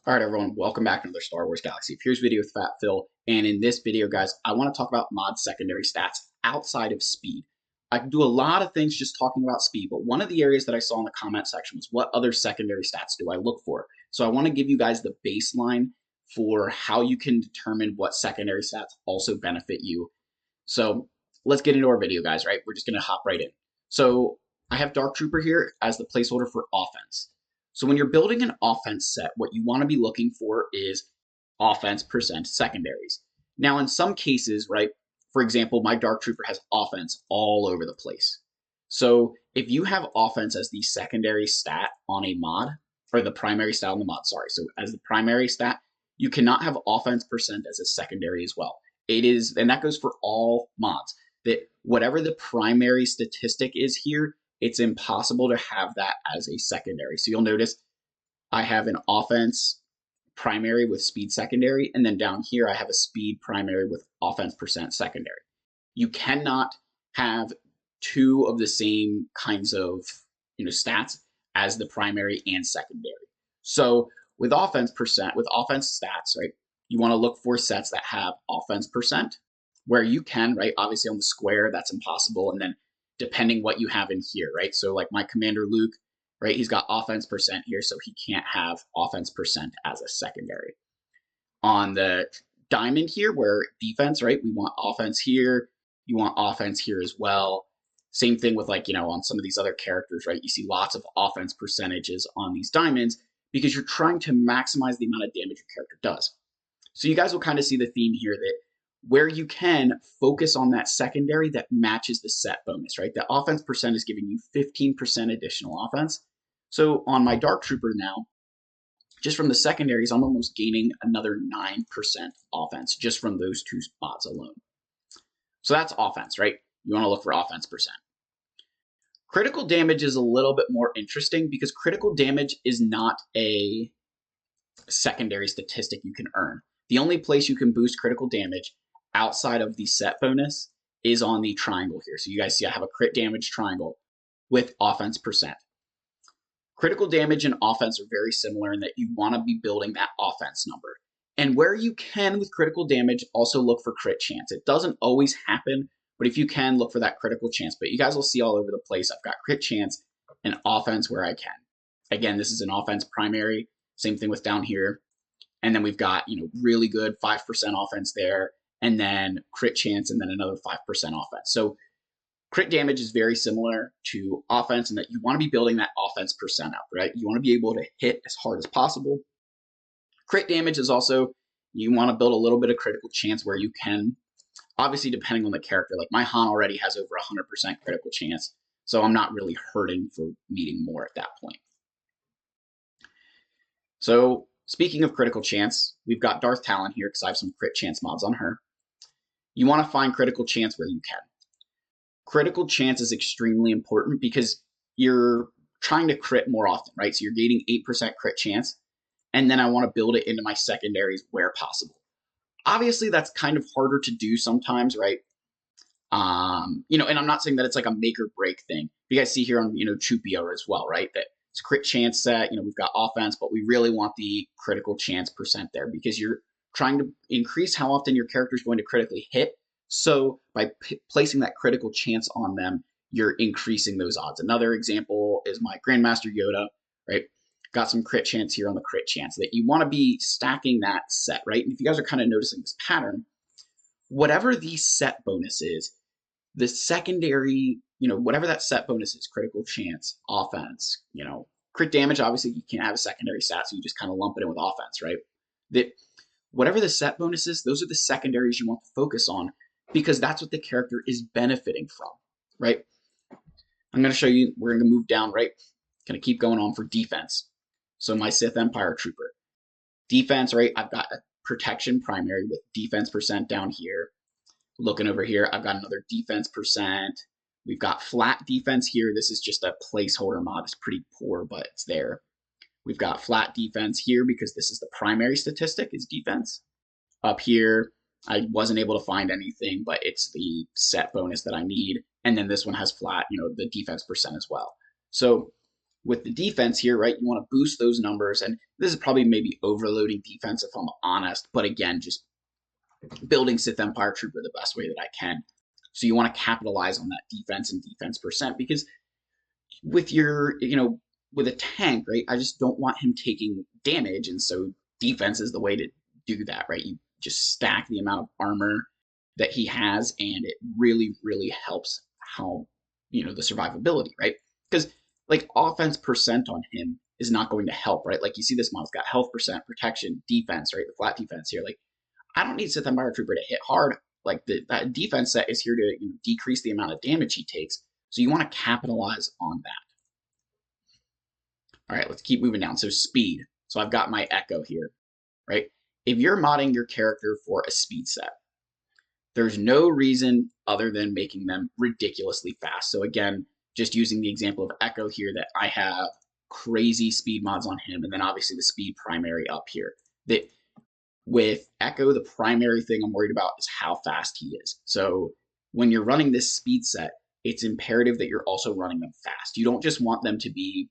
All right, everyone, welcome back to another Star Wars Galaxy of Heroes video with Fat Phil. And in this video, guys, I want to talk about mod secondary stats outside of speed. I can do a lot of things just talking about speed, but one of the areas that I saw in the comment section was what other secondary stats do I look for? So I want to give you guys the baseline for how you can determine what secondary stats also benefit you. So let's get into our video, guys, right? We're just going to hop right in. So I have Dark Trooper here as the placeholder for offense. So when you're building an offense set, what you want to be looking for is offense percent secondaries. Now, in some cases, right, for example, my Dark Trooper has offense all over the place. So if you have offense as the secondary stat on a mod, or the primary stat on the mod, sorry. So as the primary stat, you cannot have offense percent as a secondary as well. It is, and that goes for all mods, that whatever the primary statistic is here, it's impossible to have that as a secondary. So you'll notice I have an offense primary with speed secondary, and then down here I have a speed primary with offense percent secondary. You cannot have two of the same kinds of stats as the primary and secondary. So with offense percent, with offense stats, right, you want to look for sets that have offense percent, where you can, right, obviously on the square, that's impossible, and then depending what you have in here, right? So like my Commander Luke, right, he's got offense percent here, so he can't have offense percent as a secondary. On the diamond here, where defense, right, we want offense here, you want offense here as well. Same thing with on some of these other characters, right? You see lots of offense percentages on these diamonds because you're trying to maximize the amount of damage your character does. So you guys will kind of see the theme here that where you can focus on that secondary that matches the set bonus, right? The offense percent is giving you 15% additional offense. So on my Dark Trooper now, just from the secondaries, I'm almost gaining another 9% offense just from those two mods alone. So that's offense, right? You want to look for offense percent. Critical damage is a little bit more interesting because critical damage is not a secondary statistic you can earn. The only place you can boost critical damage outside of the set bonus is on the triangle here. So you guys see I have a crit damage triangle with offense percent. Critical damage and offense are very similar in that you want to be building that offense number. And where you can with critical damage, also look for crit chance. It doesn't always happen, but if you can, look for that critical chance. But you guys will see all over the place, I've got crit chance and offense where I can. Again, this is an offense primary. Same thing with down here. And then we've got, really good 5% offense there, and then crit chance, and then another 5% offense. So crit damage is very similar to offense in that you want to be building that offense percent up, right? You want to be able to hit as hard as possible. Crit damage is also, you want to build a little bit of critical chance where you can, obviously depending on the character. Like my Han already has over 100% critical chance, so I'm not really hurting for needing more at that point. So speaking of critical chance, we've got Darth Talon here because I have some crit chance mods on her. You want to find critical chance where you can. Critical chance is extremely important because you're trying to crit more often, right? So you're gaining 8% crit chance, and then I want to build it into my secondaries where possible. Obviously, that's kind of harder to do sometimes, right? And I'm not saying that it's like a make or break thing. You guys see here on, Chupio as well, right? That it's crit chance set, we've got offense, but we really want the critical chance percent there because you're trying to increase how often your character is going to critically hit. So by placing that critical chance on them, you're increasing those odds. Another example is my Grandmaster Yoda, right? Got some crit chance here on the crit chance that you want to be stacking that set, right? And if you guys are kind of noticing this pattern, whatever the set bonus is, the secondary, whatever that set bonus is, critical chance, offense, crit damage, obviously you can't have a secondary stat, so you just kind of lump it in with offense, right? That whatever the set bonus is, those are the secondaries you want to focus on because that's what the character is benefiting from, right? I'm going to show you, we're going to move down, right? Going to keep going on for defense. So my Sith Empire Trooper. Defense, right? I've got a protection primary with defense percent down here. Looking over here, I've got another defense percent. We've got flat defense here. This is just a placeholder mod. It's pretty poor, but it's there. We've got flat defense here because this is the primary statistic is defense. Up here, I wasn't able to find anything, but it's the set bonus that I need. And then this one has flat, the defense percent as well. So with the defense here, right, you want to boost those numbers. And this is probably maybe overloading defense if I'm honest. But again, just building Sith Empire Trooper the best way that I can. So you want to capitalize on that defense and defense percent because with your, with a tank, right, I just don't want him taking damage. And so defense is the way to do that, right? You just stack the amount of armor that he has, and it really, really helps how, the survivability, right? Because like offense percent on him is not going to help, right? Like you see this mod's got health percent, protection, defense, right? The flat defense here. Like I don't need Sith Empire Trooper to hit hard. Like that defense set is here to decrease the amount of damage he takes. So you want to capitalize on that. All right, let's keep moving down. So speed. So I've got my Echo here, right? If you're modding your character for a speed set, there's no reason other than making them ridiculously fast. So again, just using the example of Echo here, that I have crazy speed mods on him, and then obviously the speed primary up here. That with Echo, the primary thing I'm worried about is how fast he is. So when you're running this speed set, it's imperative that you're also running them fast. You don't just want them to be,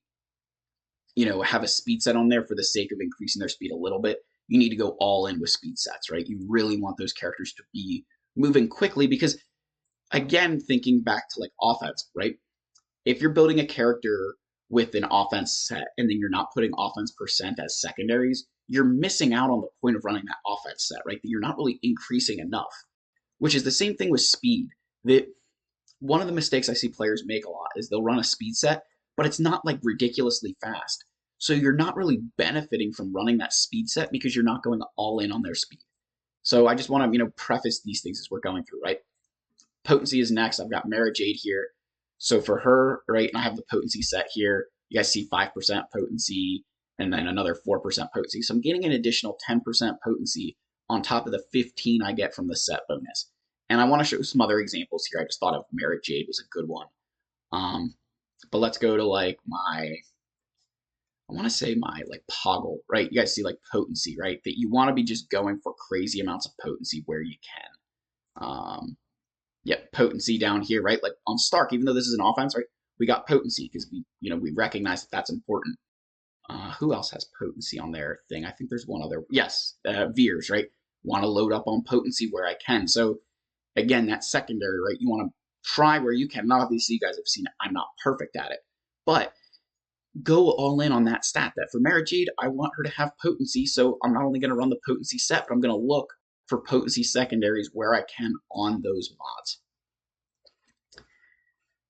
have a speed set on there for the sake of increasing their speed a little bit. You need to go all in with speed sets, right? You really want those characters to be moving quickly because, again, thinking back to like offense, right? If you're building a character with an offense set and then you're not putting offense percent as secondaries, you're missing out on the point of running that offense set, right? That you're not really increasing enough, which is the same thing with speed. That one of the mistakes I see players make a lot is they'll run a speed set, but it's not like ridiculously fast. So you're not really benefiting from running that speed set because you're not going all in on their speed. So I just want to, preface these things as we're going through, right? Potency is next. I've got Mara Jade here. So for her, right, and I have the potency set here. You guys see 5% potency and then another 4% potency. So I'm getting an additional 10% potency on top of the 15 I get from the set bonus. And I want to show some other examples here. I just thought of Mara Jade was a good one. But let's go to like I want to say my like Poggle, right? You guys see like potency, right? That you want to be just going for crazy amounts of potency where you can. Yep, potency down here, right? Like on Stark, even though this is an offense, right? We got potency because we recognize that that's important. Who else has potency on their thing? I think there's one other. Yes, Veers, right? Want to load up on potency where I can. So again, that's secondary, right? You want to try where you can. Now, obviously, you guys have seen it. I'm not perfect at it, but go all in on that stat. That for Mara Jade, I want her to have potency, so I'm not only going to run the potency set, but I'm going to look for potency secondaries where I can on those mods.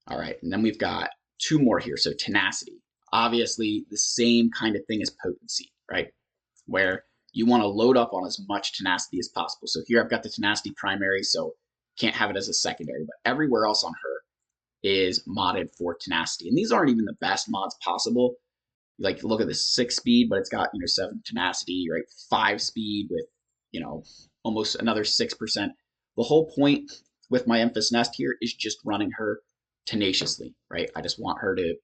All right, and then we've got two more here. So tenacity, obviously the same kind of thing as potency, right? Where you want to load up on as much tenacity as possible. So here I've got the tenacity primary, so can't have it as a secondary, but everywhere else on her is modded for tenacity. And these aren't even the best mods possible. Like look at the 6 speed, but it's got 7 tenacity, right? 5 speed with almost another 6%. The whole point with my Emphas Nest here is just running her tenaciously, right? I just want her to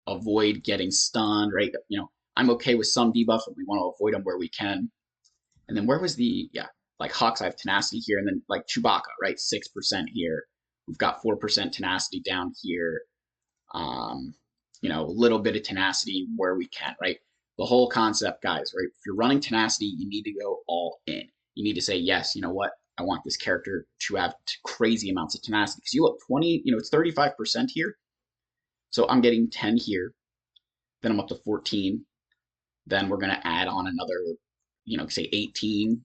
avoid getting stunned, right? I'm okay with some debuff, and we want to avoid them where we can. And then where was like Hawks, I have tenacity here, and then like Chewbacca, right? 6% here. We've got 4% tenacity down here. A little bit of tenacity where we can, right? The whole concept, guys, right? If you're running tenacity, you need to go all in. You need to say, yes, you know what? I want this character to have crazy amounts of tenacity. Because you look 20, it's 35% here. So I'm getting 10 here. Then I'm up to 14. Then we're going to add on another, say 18.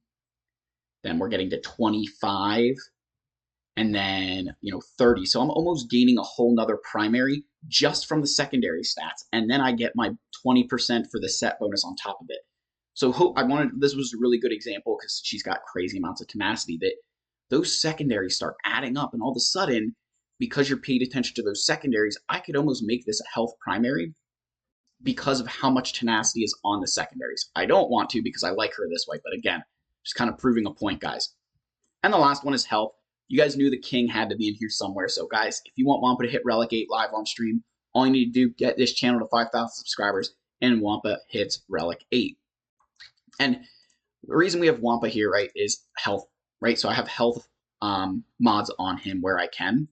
Then we're getting to 25. And then, 30. So I'm almost gaining a whole nother primary just from the secondary stats. And then I get my 20% for the set bonus on top of it. So this was a really good example because she's got crazy amounts of tenacity, that those secondaries start adding up. And all of a sudden, because you're paid attention to those secondaries, I could almost make this a health primary because of how much tenacity is on the secondaries. I don't want to because I like her this way. But again, just kind of proving a point, guys. And the last one is health. You guys knew the king had to be in here somewhere. So guys, if you want Wampa to hit Relic 8 live on stream, all you need to do, get this channel to 5,000 subscribers, and Wampa hits Relic 8. And the reason we have Wampa here, right, is health, right? So I have health mods on him where I can.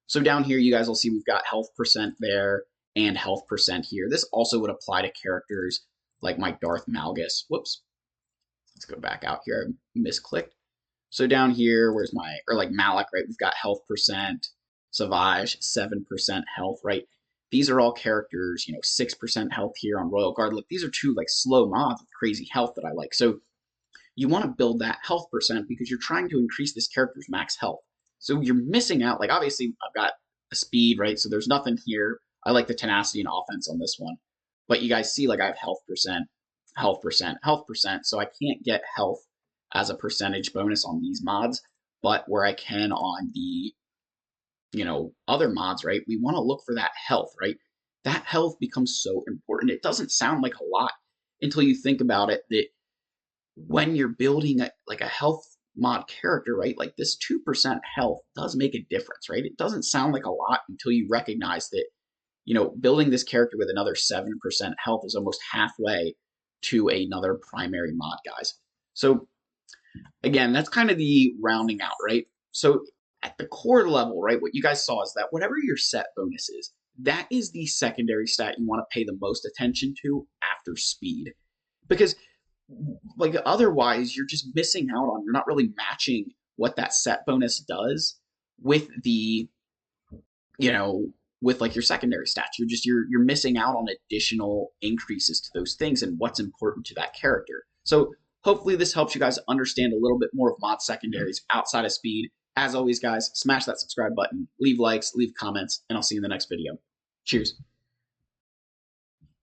So down here, you guys will see we've got health percent there, and health percent here. This also would apply to characters like my Darth Malgus. Whoops. Let's go back out here. I misclicked. So down here, where's my, or like Malak, right? We've got health percent, Savage, 7% health, right? These are all characters, 6% health here on Royal Guard. Look, these are two like slow mods with crazy health that I like. So you want to build that health percent because you're trying to increase this character's max health. So you're missing out. Like obviously I've got a speed, right? So there's nothing here. I like the tenacity and offense on this one. But you guys see like I have health percent, health percent, health percent. So I can't get health as a percentage bonus on these mods, but where I can on the, other mods, right? We want to look for that health, right? That health becomes so important. It doesn't sound like a lot until you think about it, that when you're building like a health mod character, right? Like this 2% health does make a difference, right? It doesn't sound like a lot until you recognize that, building this character with another 7% health is almost halfway to another primary mod, guys. So again, that's kind of the rounding out, right? So at the core level, right, what you guys saw is that whatever your set bonus is, that is the secondary stat you want to pay the most attention to after speed. Because like otherwise you're just missing out on, you're not really matching what that set bonus does with the, with like your secondary stats. You're missing out on additional increases to those things and what's important to that character. So hopefully this helps you guys understand a little bit more of mod secondaries outside of speed. As always, guys, smash that subscribe button, leave likes, leave comments, and I'll see you in the next video. Cheers.